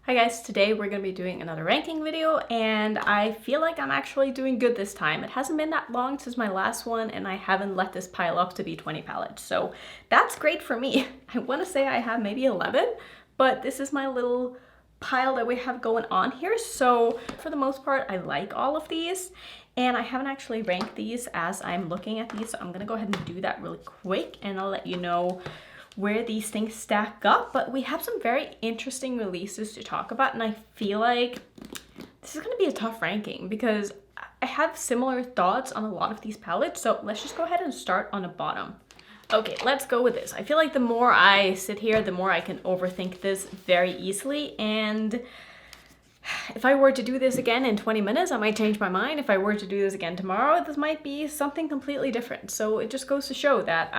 Hi guys, today we're going to be doing another ranking video and I feel like I'm actually doing good this time. It hasn't been that long since my last one and I haven't let this pile up to be 20 palettes. So that's great for me. I want to say I have maybe 11, but this is my little pile that we have going on here. So for the most part, I like all of these and I haven't actually ranked these as I'm looking at these. So I'm going to go ahead and do that really quick and I'll let you know where these things stack up, but we have some very interesting releases to talk about, and I feel like this is going to be a tough ranking because I have similar thoughts on a lot of these palettes, so let's just go ahead and start on the bottom. Okay, let's go with this. I feel like the more I sit here, the more I can overthink this very easily, and if I were to do this again in 20 minutes, I might change my mind. If I were to do this again tomorrow, this might be something completely different. So it just goes to show that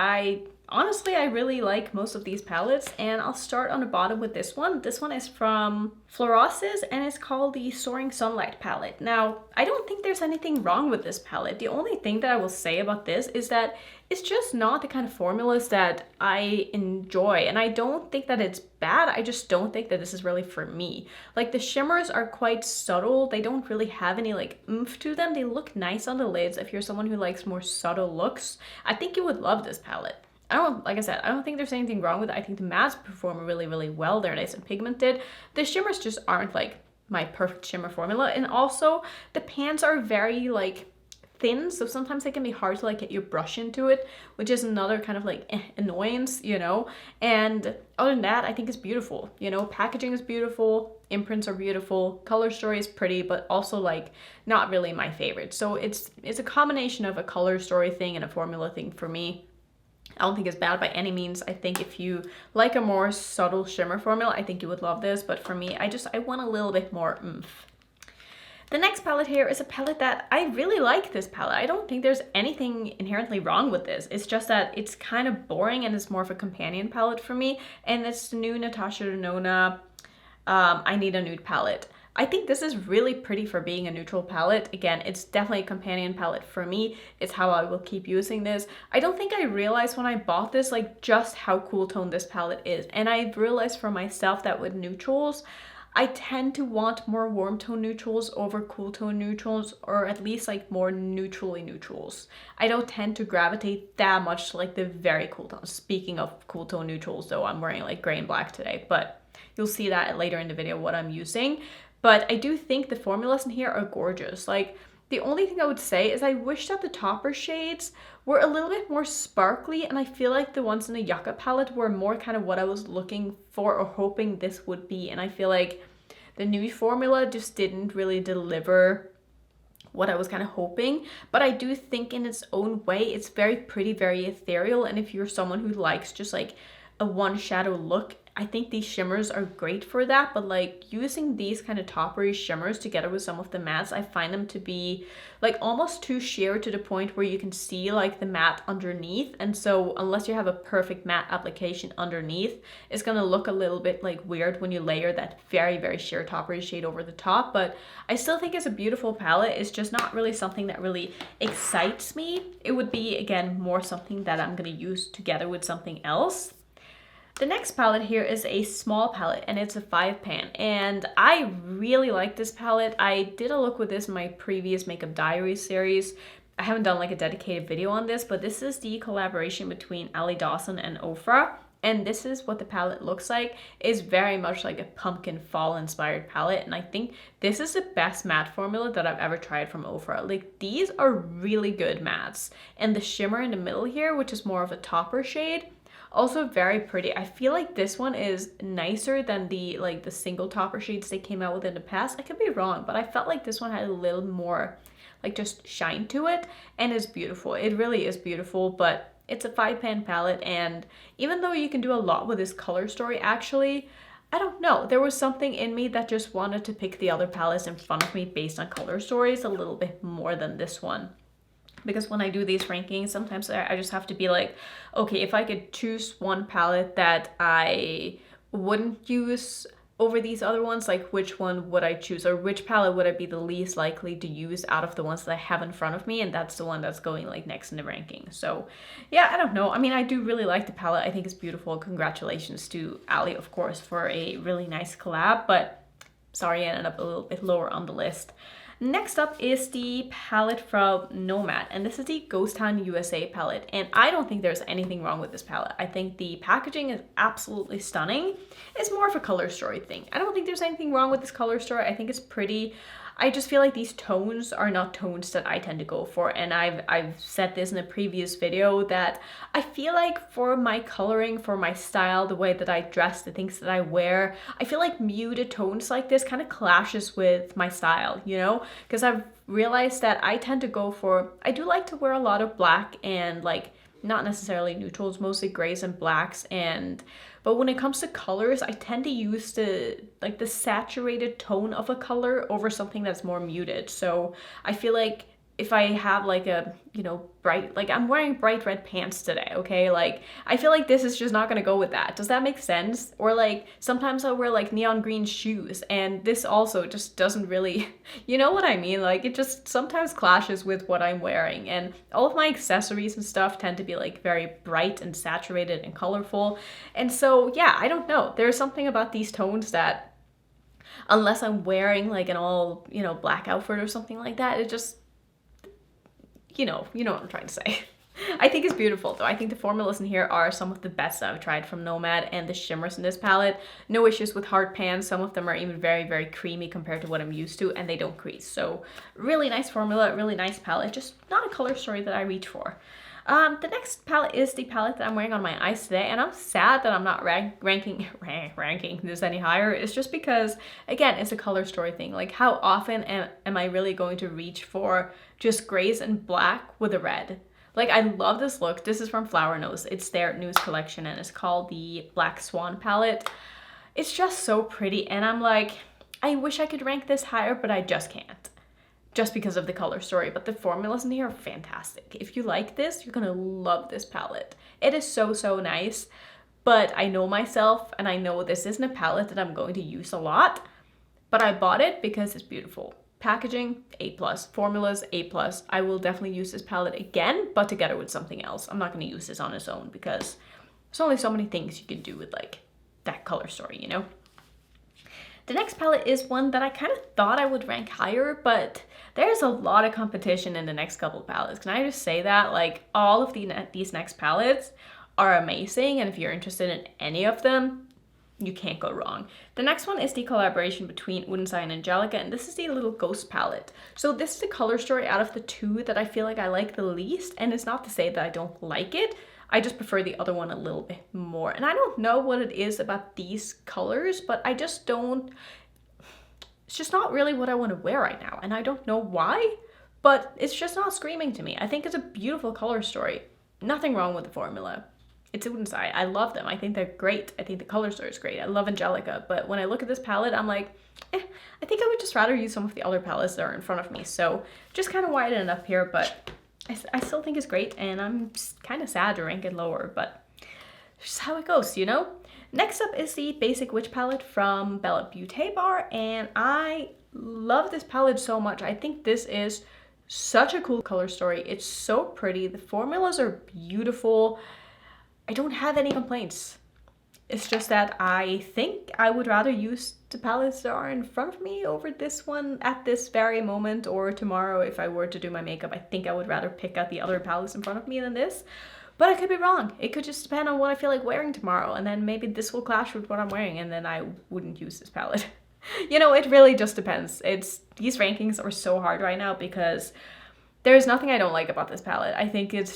honestly, I really like most of these palettes, and I'll start on the bottom with this one. This one is from Florasis, and it's called the Soaring Sunlight palette. Now, I don't think there's anything wrong with this palette. The only thing that I will say about this is that it's just not the kind of formulas that I enjoy, and I don't think that it's bad. I just don't think that this is really for me. Like, the shimmers are quite subtle. They don't really have any like oomph to them. They look nice on the lids. If you're someone who likes more subtle looks, I think you would love this palette. Like I said, I don't think there's anything wrong with it. I think the mattes perform really, really well. They're nice and pigmented. The shimmers just aren't like my perfect shimmer formula. And also the pans are very like thin, so sometimes they can be hard to like get your brush into it, which is another kind of like annoyance, you know. And other than that, I think it's beautiful. You know, packaging is beautiful, imprints are beautiful, color story is pretty, but also like not really my favorite. So it's a combination of a color story thing and a formula thing for me. I don't think it's bad by any means. I think if you like a more subtle shimmer formula, I think you would love this. But for me, I want a little bit more oomph. The next palette here is a palette that I really like this palette. I don't think there's anything inherently wrong with this. It's just that it's kind of boring and it's more of a companion palette for me. And it's the new Natasha Denona I Need a Nude palette. I think this is really pretty for being a neutral palette. Again, it's definitely a companion palette for me. It's how I will keep using this. I don't think I realized when I bought this, like just how cool tone this palette is. And I realized for myself that with neutrals, I tend to want more warm tone neutrals over cool tone neutrals, or at least like more neutrally neutrals. I don't tend to gravitate that much to like the very cool tones. Speaking of cool tone neutrals though, I'm wearing like gray and black today, but you'll see that later in the video what I'm using. But I do think the formulas in here are gorgeous. Like, the only thing I would say is I wish that the topper shades were a little bit more sparkly, and I feel like the ones in the Yucca palette were more kind of what I was looking for or hoping this would be. And I feel like the Nude formula just didn't really deliver what I was kind of hoping. But I do think in its own way, it's very pretty, very ethereal. And if you're someone who likes just like a one shadow look, I think these shimmers are great for that, but like using these kind of toppery shimmers together with some of the mattes, I find them to be like almost too sheer to the point where you can see like the matte underneath. And so unless you have a perfect matte application underneath, it's gonna look a little bit like weird when you layer that very, very sheer toppery shade over the top. But I still think it's a beautiful palette. It's just not really something that really excites me. It would be, again, more something that I'm gonna use together with something else. The next palette here is a small palette, and it's a 5-pan, and I really like this palette. I did a look with this in my previous Makeup Diaries series. I haven't done like a dedicated video on this, but this is the collaboration between Allie Dawson and Ofra, and this is what the palette looks like. It's very much like a pumpkin fall inspired palette, and I think this is the best matte formula that I've ever tried from Ofra. Like, these are really good mattes, and the shimmer in the middle here, which is more of a topper shade, also very pretty. I feel like this one is nicer than the single topper shades they came out with in the past. I could be wrong, but I felt like this one had a little more like just shine to it, and it's beautiful. It really is beautiful, but it's a 5-pan palette, and even though you can do a lot with this color story, actually, I don't know, there was something in me that just wanted to pick the other palettes in front of me based on color stories a little bit more than this one. Because when I do these rankings, sometimes I just have to be like, okay, if I could choose one palette that I wouldn't use over these other ones, like which one would I choose, or which palette would I be the least likely to use out of the ones that I have in front of me, and that's the one that's going like next in the ranking. So yeah, I don't know. I mean, I do really like the palette. I think it's beautiful. Congratulations to Allie, of course, for a really nice collab, but sorry, I ended up a little bit lower on the list. Next up is the palette from Nomad, and this is the Ghost Town USA palette, and I don't think there's anything wrong with this palette. I think the packaging is absolutely stunning. It's more of a color story thing. I don't think there's anything wrong with this color story. I think it's pretty. I just feel like these tones are not tones that I tend to go for, and I've said this in a previous video that I feel like for my coloring, for my style, the way that I dress, the things that I wear, I feel like muted tones like this kind of clashes with my style, you know? Because I've realized that I tend to go for, I do like to wear a lot of black and like not necessarily neutrals, mostly grays and blacks, but when it comes to colors, I tend to use the saturated tone of a color over something that's more muted. So I feel like if I have like a, you know, bright, like I'm wearing bright red pants today, okay? Like, I feel like this is just not gonna go with that. Does that make sense? Or like, sometimes I'll wear like neon green shoes, and this also just doesn't really, you know what I mean? Like, it just sometimes clashes with what I'm wearing, and all of my accessories and stuff tend to be like very bright and saturated and colorful. And so, yeah, I don't know. There's something about these tones that, unless I'm wearing like an all, you know, black outfit or something like that, it just, you know what I'm trying to say. I think it's beautiful though. I think the formulas in here are some of the best I've tried from Nomad, and the shimmers in this palette, no issues with hard pans. Some of them are even very, very creamy compared to what I'm used to, and they don't crease. So really nice formula, really nice palette, just not a color story that I reach for. The next palette is the palette that I'm wearing on my eyes today, and I'm sad that I'm not ranking this any higher. It's just because, again, it's a color story thing. Like, how often am I really going to reach for just grays and black with a red? Like, I love this look. This is from Fluorosis. It's their newest collection, and it's called the Black Swan palette. It's just so pretty, and I'm like, I wish I could rank this higher, but I just can't. Just because of the color story, but the formulas in here are fantastic. If you like this, you're gonna love this palette. It is so, so nice, but I know myself, and I know this isn't a palette that I'm going to use a lot, but I bought it because it's beautiful. Packaging, A+. Formulas, A+. I will definitely use this palette again, but together with something else. I'm not gonna use this on its own because there's only so many things you can do with like that color story, you know? The next palette is one that I kind of thought I would rank higher, but there's a lot of competition in the next couple of palettes. Can I just say that? Like, all of these next palettes are amazing, and if you're interested in any of them, you can't go wrong. The next one is the collaboration between Odens Eye and Angelica, and this is the little ghost palette. So this is the color story out of the two that I feel like I like the least, and it's not to say that I don't like it. I just prefer the other one a little bit more. And I don't know what it is about these colors, but I just don't, it's just not really what I want to wear right now. And I don't know why, but it's just not screaming to me. I think it's a beautiful color story. Nothing wrong with the formula. It's Odens Eye. I love them. I think they're great. I think the color story is great. I love Angelica, but when I look at this palette, I'm like, I think I would just rather use some of the other palettes that are in front of me. So just kind of widen it up here, but I still think it's great, and I'm kind of sad to rank it lower, but just how it goes, you know? Next up is the Basic Witch palette from Beaute Bar, and I love this palette so much. I think this is such a cool color story. It's so pretty. The formulas are beautiful. I don't have any complaints. It's just that I think I would rather use the palettes that are in front of me over this one at this very moment, or tomorrow if I were to do my makeup. I think I would rather pick out the other palettes in front of me than this, but I could be wrong. It could just depend on what I feel like wearing tomorrow, and then maybe this will clash with what I'm wearing, and then I wouldn't use this palette. You know, it really just depends. These rankings are so hard right now because there's nothing I don't like about this palette. I think it's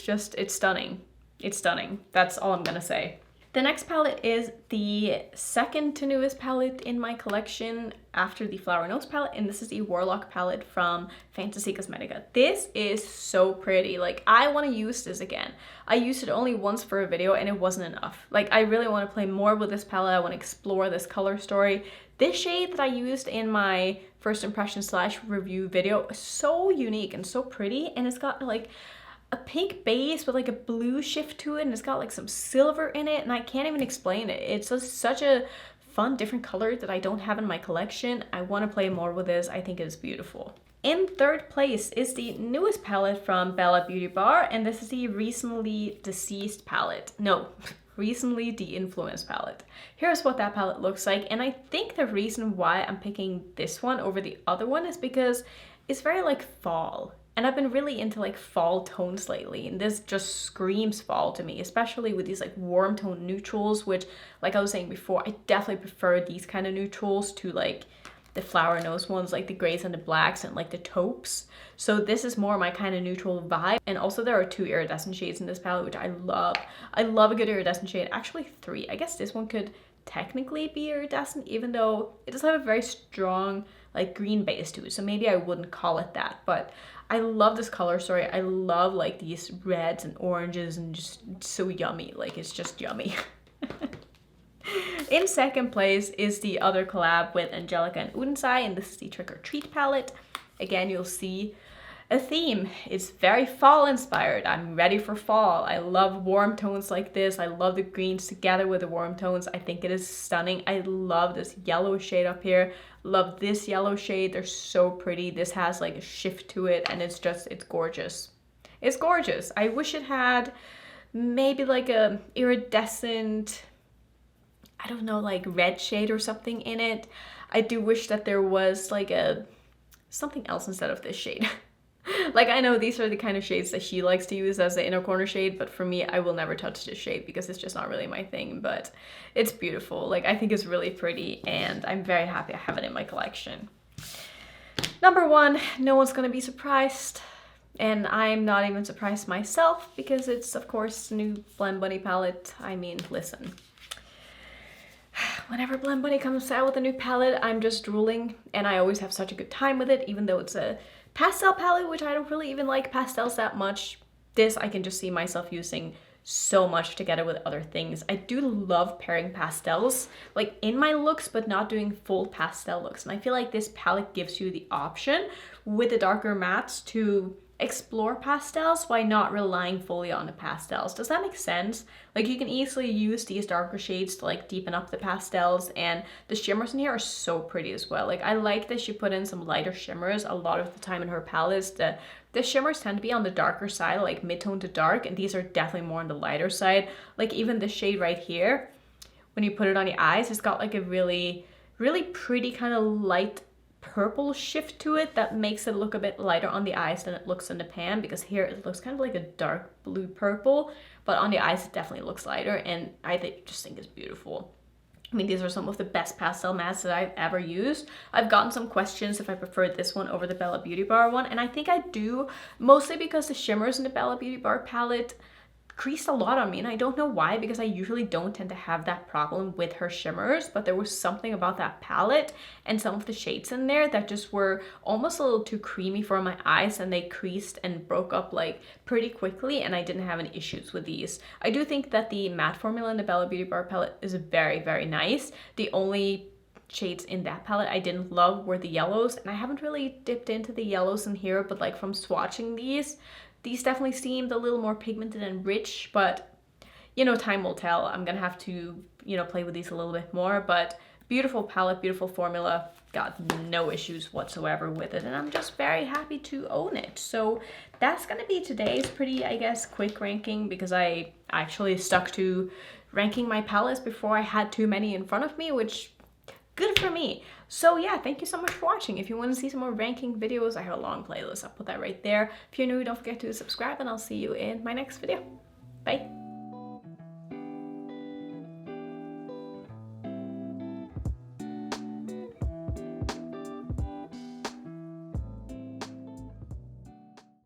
stunning. It's stunning. That's all I'm gonna say. The next palette is the second to newest palette in my collection after the Florasis palette, and this is the Warlock palette from Fantasy Cosmetica. This is so pretty. Like, I want to use this again. I used it only once for a video and it wasn't enough. Like, I really want to play more with this palette. I want to explore this color story. This shade that I used in my first impression / review video is so unique and so pretty, and it's got like a pink base with like a blue shift to it, and it's got like some silver in it, and I can't even explain it. It's just such a fun different color that I don't have in my collection. I want to play more with this. I think it is beautiful. In third place is the newest palette from Beaute Bar, and this is the Recently Deceased palette. No, recently de-influenced palette. Here's what that palette looks like, and I think the reason why I'm picking this one over the other one is because it's very like fall. And I've been really into like fall tones lately, and this just screams fall to me, especially with these like warm tone neutrals, which, like I was saying before, I definitely prefer these kind of neutrals to like the flower nose ones, like the grays and the blacks and like the taupes. So this is more my kind of neutral vibe. And also there are 2 iridescent shades in this palette, which I love. I love a good iridescent shade. Actually 3. I guess this one could technically be iridescent, even though it does have a very strong like green base to it. So maybe I wouldn't call it that, but I love this color story. I love like these reds and oranges and just so yummy. Like it's just yummy. In second place is the other collab with Angelica and Odens Eye, and this is the Trick or Treat palette. Again, you'll see a theme. It's very fall inspired. I'm ready for fall. I love warm tones like this. I love the greens together with the warm tones. I think it is stunning. I love this yellow shade up here. Love this yellow shade. They're so pretty. This has like a shift to it, and it's gorgeous. It's gorgeous. I wish it had maybe like a iridescent, I don't know, like red shade or something in it. I do wish that there was like something else instead of this shade. Like, I know these are the kind of shades that she likes to use as the inner corner shade, but for me, I will never touch this shade because it's just not really my thing, but it's beautiful. Like, I think it's really pretty, and I'm very happy I have it in my collection. Number 1, no one's gonna be surprised, and I'm not even surprised myself because it's, of course, the new Blendbunny palette. I mean, listen. Whenever Blendbunny comes out with a new palette, I'm just drooling, and I always have such a good time with it, even though it's a pastel palette, which I don't really even like pastels that much. This I can just see myself using so much together with other things. I do love pairing pastels, like in my looks, but not doing full pastel looks. And I feel like this palette gives you the option with the darker mattes to explore pastels while not relying fully on the pastels. Does that make sense? Like, you can easily use these darker shades to like deepen up the pastels, and the shimmers in here are so pretty as well. Like, I like that she put in some lighter shimmers a lot of the time in her palettes. The shimmers tend to be on the darker side, like mid-tone to dark, and these are definitely more on the lighter side. Like, even this shade right here, when you put it on your eyes, it's got like a really, really pretty kind of light purple shift to it that makes it look a bit lighter on the eyes than it looks in the pan, because here it looks kind of like a dark blue purple, but on the eyes it definitely looks lighter, and I just think it's beautiful. I mean, these are some of the best pastel mattes that I've ever used. I've gotten some questions if I preferred this one over the Bella Beauty Bar one, and I think I do, mostly because the shimmers in the Bella Beauty Bar palette creased a lot on me, and I don't know why, because I usually don't tend to have that problem with her shimmers, but there was something about that palette and some of the shades in there that just were almost a little too creamy for my eyes, and they creased and broke up like pretty quickly, and I didn't have any issues with these. I do think that the matte formula in the Bella Beauty Bar palette is very, very nice. The only shades in that palette I didn't love were the yellows, and I haven't really dipped into the yellows in here, but like from swatching these definitely seemed a little more pigmented and rich, but you know, time will tell. I'm gonna have to, you know, play with these a little bit more, but beautiful palette, beautiful formula, got no issues whatsoever with it, and I'm just very happy to own it. So that's gonna be today's pretty, I guess, quick ranking, because I actually stuck to ranking my palettes before I had too many in front of me, which good for me. So yeah, thank you so much for watching. If you want to see some more ranking videos, I have a long playlist. I'll put that right there. If you're new, don't forget to subscribe, and I'll see you in my next video. Bye.